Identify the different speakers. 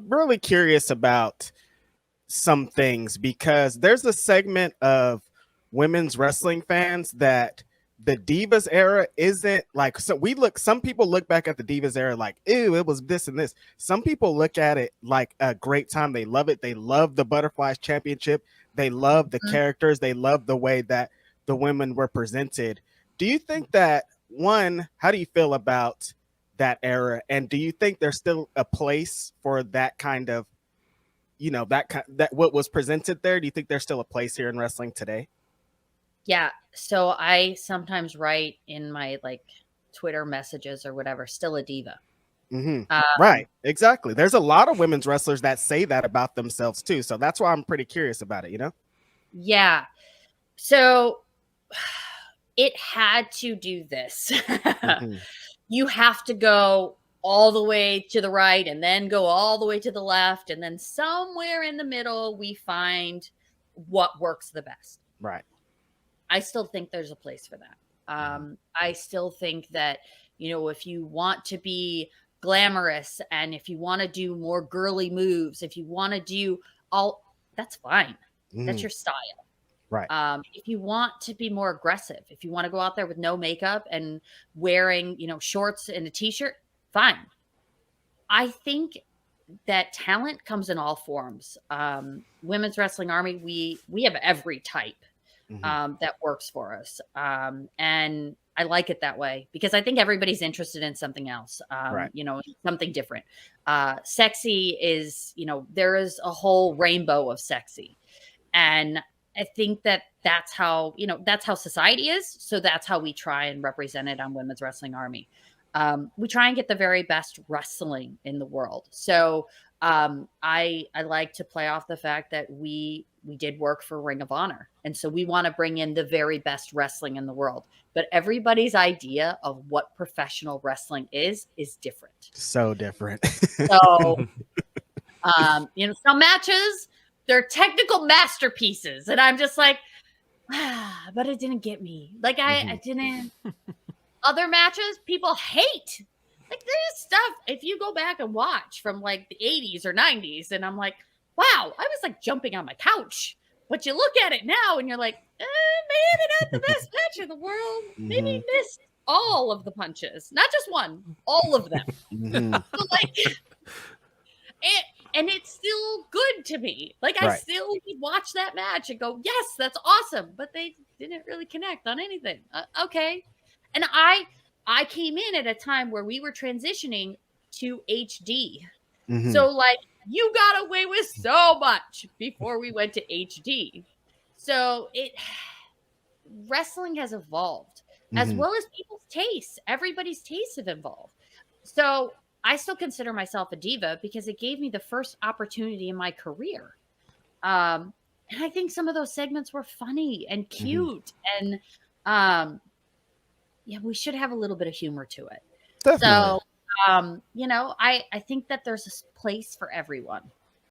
Speaker 1: really curious about some things because there's a segment of women's wrestling fans that the Divas era isn't like, so some people look back at the Divas era like, ew, it was this and this. Some people look at it like a great time. They love it. They love the Butterflies Championship. They love the characters. They love the way that the women were presented. Do you think that, one, how do you feel about that era? And do you think there's still a place for that kind of, that what was presented there? Do you think there's still a place here in wrestling today?
Speaker 2: Yeah. So I sometimes write in my Twitter messages or whatever, still a diva.
Speaker 1: Right. Exactly. There's a lot of women's wrestlers that say that about themselves too. So that's why I'm pretty curious about it,
Speaker 2: Yeah. So it had to do this. You have to go all the way to the right and then go all the way to the left. And then somewhere in the middle, we find what works the best.
Speaker 1: Right.
Speaker 2: I still think there's a place for that. I still think that, if you want to be glamorous and if you want to do more girly moves, if you want to do that's fine. That's your style.
Speaker 1: Right.
Speaker 2: If you want to be more aggressive, if you want to go out there with no makeup and wearing, shorts and a t-shirt, fine. I think that talent comes in all forms. Women's Wrestling Army, we have every type that works for us. And I like it that way because I think everybody's interested in something else,
Speaker 1: right.
Speaker 2: Something different. Sexy is, there is a whole rainbow of sexy. And I think that's how society is. So that's how we try and represent it on Women's Wrestling Army. We try and get the very best wrestling in the world. So I like to play off the fact that we did work for Ring of Honor. And so we want to bring in the very best wrestling in the world. But everybody's idea of what professional wrestling is different.
Speaker 1: So different.
Speaker 2: So, some matches, they're technical masterpieces. And I'm just like, but it didn't get me. Like I didn't. Other matches, people hate. Like there's stuff, if you go back and watch from like the 80s or 90s, and I'm like, wow, I was like jumping on my couch. But you look at it now and you're like, maybe not the best match in the world. Maybe missed all of the punches. Not just one, all of them. So and it's still good to me. Like I still watch that match and go, yes, that's awesome. But they didn't really connect on anything. Okay. And I came in at a time where we were transitioning to HD. So you got away with so much before we went to HD. So wrestling has evolved as well as people's tastes. Everybody's tastes have evolved. So I still consider myself a diva because it gave me the first opportunity in my career. And I think some of those segments were funny and cute and we should have a little bit of humor to it. Definitely. So, I think that there's a place for everyone.